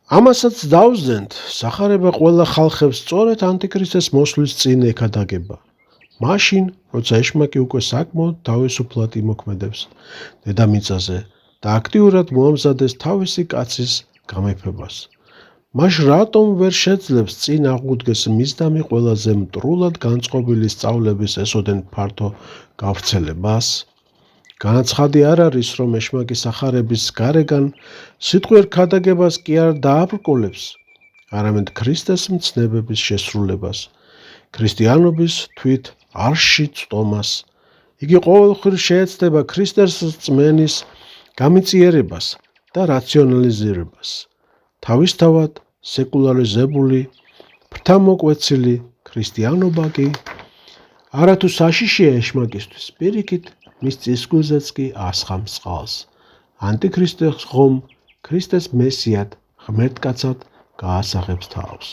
ამასაც დავზენთ, სახარება ყველა ხალხებს სწორედ ანტიქრისტეს მოსვლის წინ ეკადაგება. მაშინ, როცა ეშმაკი უკვე საკმაოდ თავისუფლად იმოქმედებს დედამიწაზე და აქტიურად მოამზადეს თავისი კაცის გამეფებას. მას რატომ ვერ შეძლებს წინ აღუდგეს მისდამი ყველაზე მტრულად განწყობილი სწავლების ესოდენ ფართო გავრცელებას? განაცხადი არ არის, რომ ეშმაკი სახარების გარეგან სიტყვიერ ქადაგებას კი არ დააბრკოლებს, არამედ ქრისტეს მცნებების შესრულებას, ქრისტიანობის თვით არში წტომას. იგი ყოველხრივ შეეცდება ქრისტეს რწმენის გამიწიერებას და რაციონალიზირებას. თავისთავად სეკულარიზებული, ფრთამოკვეცილი ქრისტიანობა კი არათუ საშიშია ეშმაკისთვის, პირიქით მის წისქვილზეც კი ასხამს წყალს. ანტიქრისტეს ხომ ქრისტეს მესიად, ღმერთკაცად გაასაღებს თავს.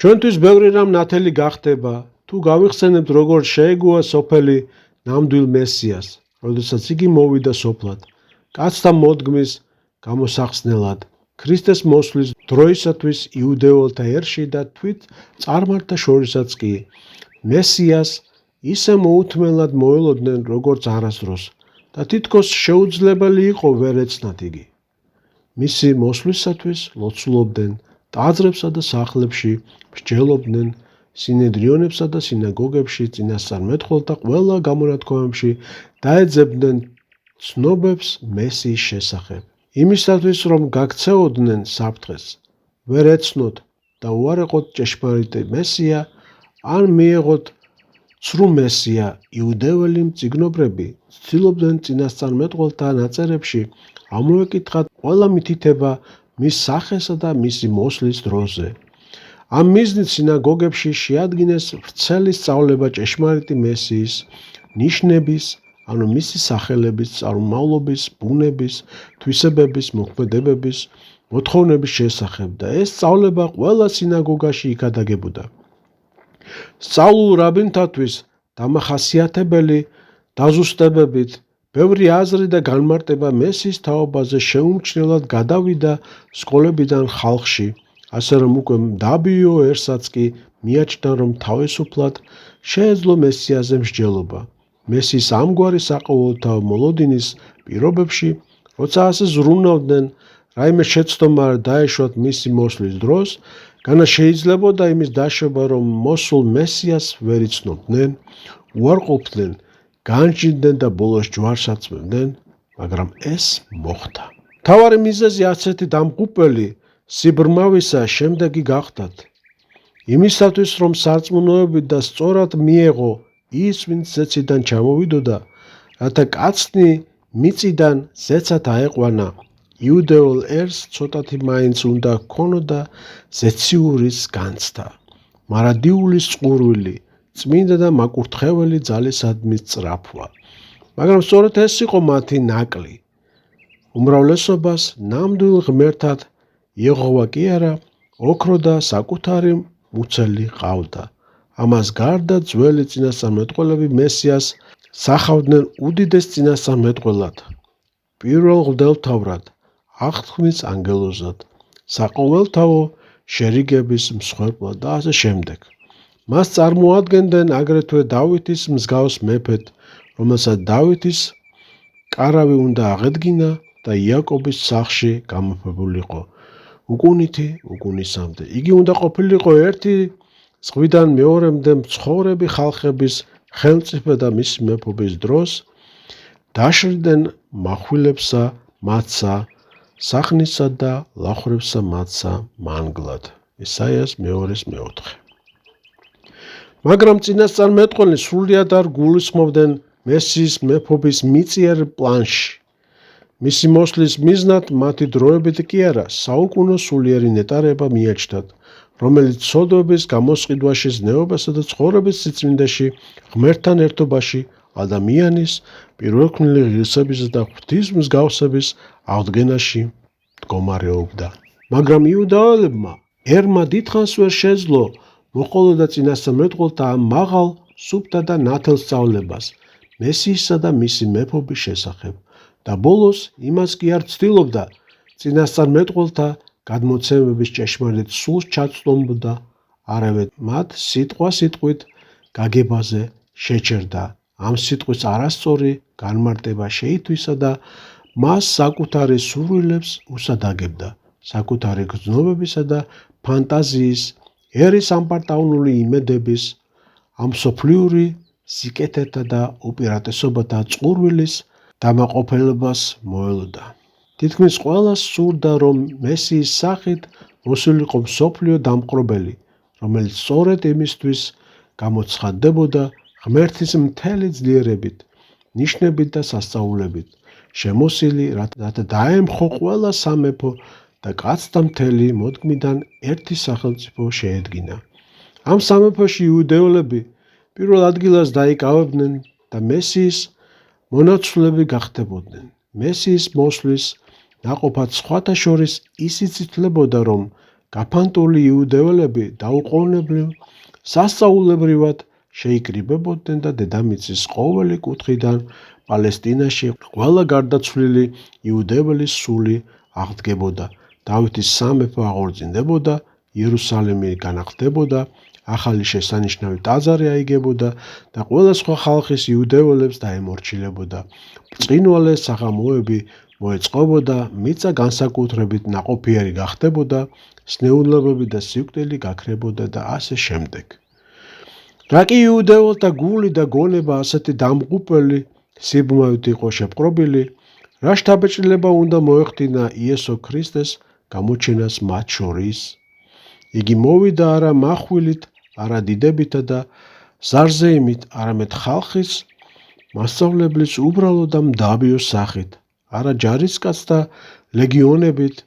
ჩვენთვის ბევრი რამ ნათელი გახდება, თუ გავიხსენებთ, როგორ შეეგუა სოფელი ნამდვილ მესიას, როდესაც იგი მოვიდა სოფლად, კაცთა მოდგმის გამოსახსნელად, ქრისტეს მოსვლის დროისათვის იუდეველთა ერში და თვით წარმართა შორისაც კი მესიას ისე მოუთმელად მოელოდნენ, როგორც არასდროს და თითქოს შეუძლებელი იყო ვერ ეცნათ იგი. მისი მოსვლისათვის ლოცულობდნენ ტაძრებსა და სახლებში, მსჯელობდნენ სინედრიონებსა და სინაგოგებში, წინასწარმეტყველთა ყველა გამონათქვამებში დაეძებდნენ ცნობებს მესიის შესახებ. იმისათვის, რომ გაქცეოდნენ საფრთხეს, ვერ ეცნოთ და უარეყოთ ჭეშმარიტი მესია, ან მიეღოთ ცრუ მესია, იუდეველი მწიგნობრები ცდილობდნენ წინასწარმეტყველთა ნაწერებში ამოეკითხათ ყველა მითითება მის სახესა და მისი მოსვლის დროზე. ამ მიზნით სინაგოგებში შეადგინეს ვრცელი სწავლება ჭეშმარიტი მესიის ნიშნების, ანუ მისი სახელების, წარმომავლობის, ბუნების, თვისებების, მოქმედებების, მოთხოვნების შესახებ და ეს სწავლება ყველა სინაგოგაში იქადაგებოდა. სწავლულ რაბინთათვის დამახასიათებელი დაზუსტებებით ბევრი აზრი და განმარტება მესიის თაობაზე შეუმჩნევლად გადავიდა სკოლებიდან ხალხში, ასე რომ უკვე მდაბიო ერსაც კი მიაჩნდა, რომ თავისუფლად შეეძლო მესიაზე მსჯელობა. მესიის ამგვარი საყოველთაო მოლოდინის პირობებში, როცა ასე ზრუნავდნენ, რაიმე შეცდომა არ დაეშვათ მისი მოსვლის დროს, განა შეიძლებოდა იმის დაშვება, რომ მოსულ მესიას ვერ იცნობდნენ, უარყოფდნენ, განჭდიდნენ და ბოლოს ჯვარს აწმევდნენ, მაგრამ ეს მოხდა. მთავარი მიზეზი ასეთი დამღუპველი სიბრმავისა შემდეგი გახდათ. იმისათვის, რომ სარწმუნოებით და სწორად მიეღო ის, ვინც ზეციდან ჩამოვიდოდა, რათა კაცნი მიწიდან ზეცად აეყვანა, იუდეულ ერს ცოტათი მაინც უნდა ჰქონოდა ზეციურის განცდა, მარადიულის წყურვილი, წმინდა და მაკურთხეველი ძალისადმის წრაფვა. მაგრამ სწორედ ეს იყო მათი ნაკლი. უმრავლესობას ნამდვილ ღმერთად იეჰოვა კი არა, ოქრო და საკუთარი მუცელი ყავდა. ამას გარდა ძველი წინასწარმეტყველები მესიას სახავდნენ უდიდეს წინასწარმეტყველად, პირველ მღვდელმთავრად, აღთქმის ანგელოზად, საყოველთაო შერიგების მსხვერპლად და ასე შემდეგ. მას წარმოადგენდნენ აგრეთვე დავითის მსგავს მეფედ, რომელსაც დავითის კარავი უნდა აღედგინა და იაკობის სახლში გამოფებულიყო უკუნითი უკუნისამდე. იგი უნდა ყოფილიყო ერთი ზღვიდან მეორემდე მცხოვრები ხალხების ხელმწიფე და მისი მეფობის დროს დაშრდნენ מחვილებსა მათსა, სახნისა და ლახვრებსა მათსა მანგლად. ესაიას 2:4. მაგრამ წინასწარმეტყველნი სრულიად არ გულისხმობდნენ მესიის მეფობის მიწიერ პლანში. მისი მოსვლის მიზნად მათი დროებით კი არა, საუკუნო სულიერი ნეტარება მიაჩნდათ, რომელიც ცოდვების გამოსყიდვაში, ზნეობასა და ცხოვრების სიწმინდეში, ღმერთთან ერთობაში, ადამიანის პირველქმნილი ღირსებისა და ღვთის მსგავსების აღდგენაში მდგომარეობდა. მაგრამ იუდაელებმა ერმა დიდხანს ვერ შეძლო მოყოლოდა წინასწარმეტყველთა ამ მაღალ, სუფთა და ნათელ სწავლებას მესიისა და მისი მეფობის შესახებ და ბოლოს იმას კი არ ცდილობდა წინასწარმეტყველთა გადმოცემების ჭეშმარიტ სულს ჩაცდომოდა, არავე მათ სიტყვით გაგებაზე შეჩერდა. ამ სიტყვის არასწორი განმარტება შეითვისა და მას საკუთარი სურვილებს უსადაგებდა, საკუთარი გრძნობებისა და ფანტაზიის, ერის ამპარტავნული იმედების, ამსოფლიური სიკეთეთა და უპირატესობათა წყურვილის დამაყოფილებას მოელოდა. თითქმის ყველას სურდა, რომ მესიის სახით მოსულიყო მსოფლიო დამპყრობელი, რომელიც სწორედ იმისთვის გამოცხადდებოდა ღმერთის მთელი ძლიერებით, ნიშნებით და სასწაულებით, შემოსილი, რათა დაემხო ყველა სამეფო და კაცთა მთელი მოდგმიდან ერთი სახელმწიფო შეედგინა. ამ სამეფოში იუდეელები პირველ ადგილას დაიკავებდნენ და მესიის მონაცვლები გახდებოდნენ. მესიის მოსვლის ნაყოფად სხვათა შორის ის იცვლებოდა, რომ გაფანტული იუდეელები დაუყოვნებლივ სასწაულებრივად შეიკრიბებოდნენ და დედამიწის ყოველი კუთხიდან პალესტინაში ყველა გარდაცვლილი იუდეველის სული აღდგებოდა, დავითის სამეფო აღორძინდებოდა, იერუსალიმი განახდებოდა, ახალი შესანიშნავი ტაძარი აიგებოდა და ყველა სხვა ხალხის იუდეველებს დაემორჩილებოდა. ბრწყინვალე საღამოები მოეწყობოდა, მიწა განსაკუთრებით ნაყოფიერი გახდებოდა, სნეულებები და სიკვდილი გაქრებოდა და ასე შემდეგ. რა კი იუდეველთა გული და გონება ასეთი დამღუპელი სიბმავით იყო შეპყრობილი, რა შთაბეჭდილება უნდა მოეხდინა იესო ქრისტეს გამოჩენას მათ შორის? იგი მოვიდა არა מחვილით, არა დიდებითა და ზარზეიმით, არამედ ხალხის მასწავლებლის უბრალო და მდაბიო სახით, არა ჯარისკაცთა ლეგიონებით,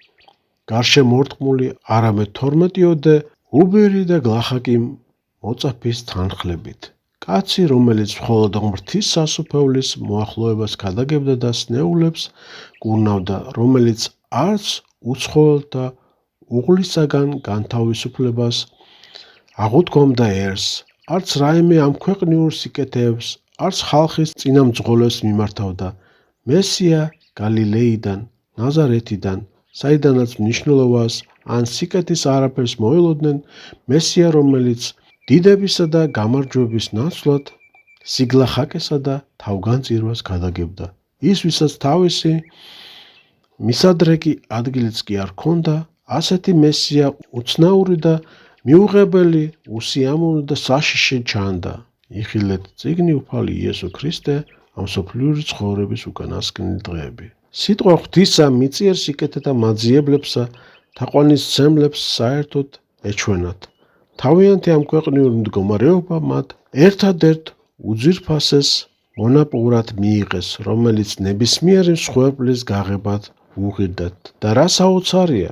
გარშემორტყმული, არამედ 12-ოდე უბერი და გლახაკი მოწაფის თანხლებით. კაცი, რომელიც მხოლოდ ღმრთის სასუფეველის მოახლოებას ქადაგებდა და სნეულებს კურნავდა, რომელიც არც უცხოელთა უღლისაგან განთავისუფლებას აღუთქვამდა ერს, არც რაიმე ამქვეყნიურ სიკეთეებს, არც ხალხის წინამძღოლებს მიმართავდა. მესია გალილეიდან, ნაზარეთიდან, საიდანაც მნიშვნელობას ან სიკეთის არაფერს მოელოდნენ, მესია, რომელიც დიდებისა და გამარჯვების ნაცვლად სიგლახაკესა და თავგანწირვას გადაგებდა. ის, ვისაც თავისი მისადრეკი ადგილიც კი არ ჰქონდა, ასეთი მესია უცნაური და მიუღებელი, უსიამოვნო და საშიში ჩანდა. იხილეთ წიგნი უფალი იესო ქრისტე, ამსოფლიური ცხოვრების უკანასკნელი დღეები. სიტყვა ღვთისა მიწიერ სიკეთეთა მაძიებლებსა, თაყვანისმცემლებს საერთოდ ეჩვენათ. თავიანთი ამ ქვეყნიურ მდგომარეობა მათ ერთადერთ უძვირფასეს მონაპოვრად მიიღეს, რომელიც ნებისმიერი მსხვერპლის გაღებად უღირდათ და რა საოცარია,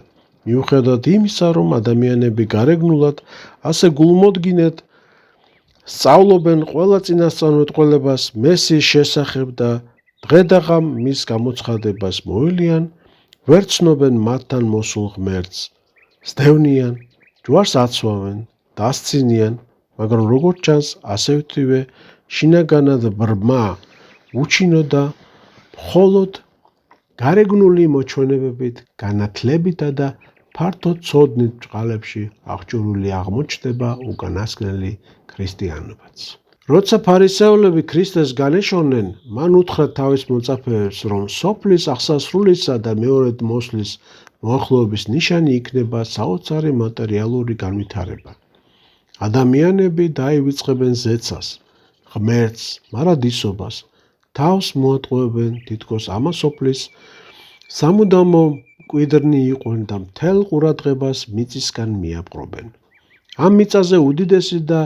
მიუხედავად იმისა, რომ ადამიანები გარეგნულად ასე გულმოდგინედ სწავლობენ ყველა წინასწარმეტყველებას მესიის შესახებ და დღედაღამ მის გამოცხადებას მოელიან, ვერ ცნობენ მათთან მოსულ ღმერთს, სდევნიან, ჯვარს აცვავენ, დასცინიან, მაგრამ როგორც ჩანს, ასეთივე შინაგანად ბრმა, უჩინო და მხოლოდ გარეგნული მოჩვენებებით, განათლებითა და ფართო ცოდნით ბრწყალებში აღჭურვილი აღმოჩნდება უკანასკნელი ქრისტიანობაც. როცა ფარისევლები ქრისტეს განეშორნენ, მან უთხრა თავის მოწაფეებს, რომ სოფლის აღსასრულისა და მეორედ მოსვლის მოახლოების ნიშანი იქნება საოცარი მატერიალური განვითარება. ადამიანები დაივიწყებენ ზეცას, ღმერთს, მარადისობას, თავს მოატყუებენ თითქოს ამასოფლის სამუდამო მკვიდრნი იყვნენ და მთელ ყურადღებას მიწისგან მიაპყრობენ. ამ მიწაზე უდიდესი და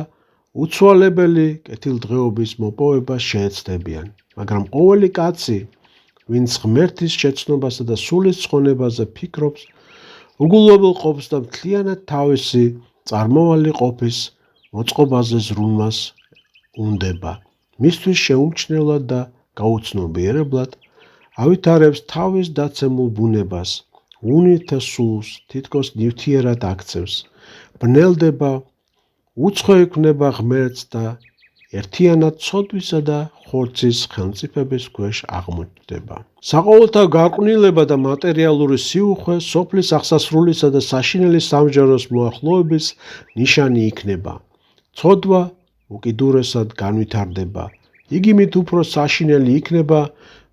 უცვალებელი კეთილდღეობის მოპოვებას შეეცდებიან, მაგრამ ყოველი კაცი, ვინც ღმერთის შეცნობასა და სულის ცხონებაზე ფიქრობს, უგულვებელ ყოფს და მთლიანად თავისი წარმავალი ყოფის მოწყობაზე ზრუნვას უნდება. მისთვის შეუმჩნევლად და გაუცნობიერებლად ავითარებს თავის დაცემულ ბუნებას, უნითა სულს თითქოს ნივთიერად აქცევს, ბნელდება, უცხო ექნება ღმერთს და ერთიანად ცოდვისა და ხორცის ხელმწიფების ქვეშ აღმოჩნდება. საყოველთაო გარყვნილება და მატერიალური სიუხვე სოფლის აღსასრულისა და საშინელი სამჯეროს მოახლოების ნიშანი იქნება. ცოდვა უკიდურესად განვითარდება. იგი მით უფრო საშინელი იქნება,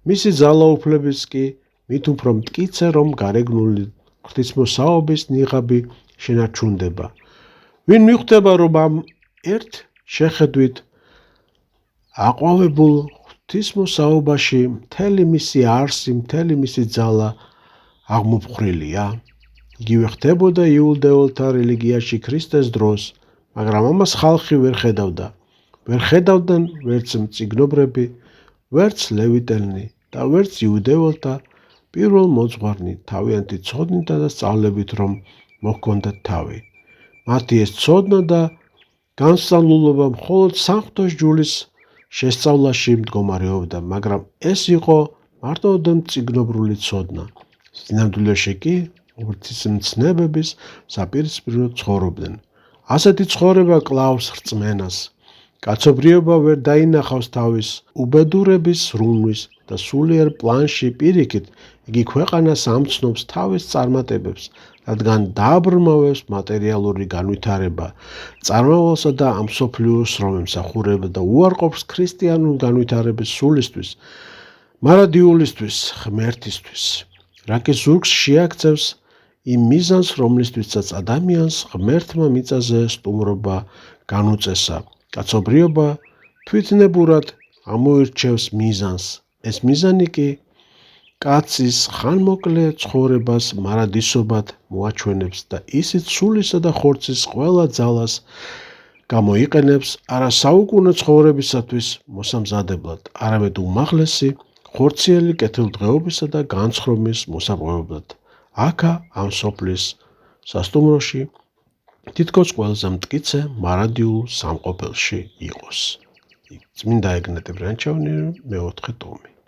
მისი ძალაუფლების კი მით უფრო მტკიცე, რომ გარეგნული ღვთისმოსაობის ნიღაბი შენარჩუნდება. ვინ მიხვდება, რომ ამ ერთ შეხედვით აყვავებულ ღვთისმოსაობაში მთელი მისი არსი, მთელი მისი ძალა აღმოფხრილია. იგივე ხდებოდა იუდეველთა რელიგიაში ქრისტეს დროს, მაგრამ ამას ხალხი ვერ ხედავდა. ვერ ხედავდნენ ვერც მწიგნობრები, ვერც ლევიტელნი და ვერც იუდეველთა პირველ მოძღვარნი თავიანთი ცოდნითა და სწავლებით რომ მოჰქონდათ თავი. მათი ეს ცოდნა და განსწავლულობა მხოლოდ სამღვთო ჯულის შესწავლაში მდგომარეობდა, მაგრამ ეს იყო მარტო მწიგნობრული ცოდნა. სინამდვილეში კი ღვთისმცნებების საპირისპირო ცხოვრობდნენ. ასეთი ცხოვრება კლავს რწმენას. კაცობრიობა ვერ დაინახავს თავის უბედურების სრუნვის და სულიერ პლანში პირიქით იგი ქვეყანას ამცნობს თავის წარმატებებს, რადგან დააბრმავებს მატერიალური განვითარება, წარმავალსა და ამ მსოფლიოს რომ ემსახურება და უარყოფს ქრისტიანულ განვითარების სულისთვის, მარადიულისთვის, ღმერთისთვის. რაკი ზურგს შეაქცევს იმ მიზანს, რომლისთვისაც ადამიანს ღმერთმა მიწაზე სტუმრობა განუწესა. კაცობრიობა თვითნებურად ამოირჩევს მიზანს. ეს მიზანი კი კაცის ხანმოკლე ცხოვრებას მარადისობად მოაჩვენებს და ისიც სულისა და ხორცის ყველა ძალას გამოიყენებს არა საუკუნო ცხოვრებისათვის მოსამზადებლად, არამედ უმაღლესი ხორციელი კეთილდღეობისა და განცხრომის მოსაპოვებლად. აქა ამ სოფლის სასტუმროში თითქოს ყველაზე მტკიცე მარადიულ სამყოფელში იყოს. წმინდა ეგნატე ბრანჩოვანი, მეოთხე ტომი.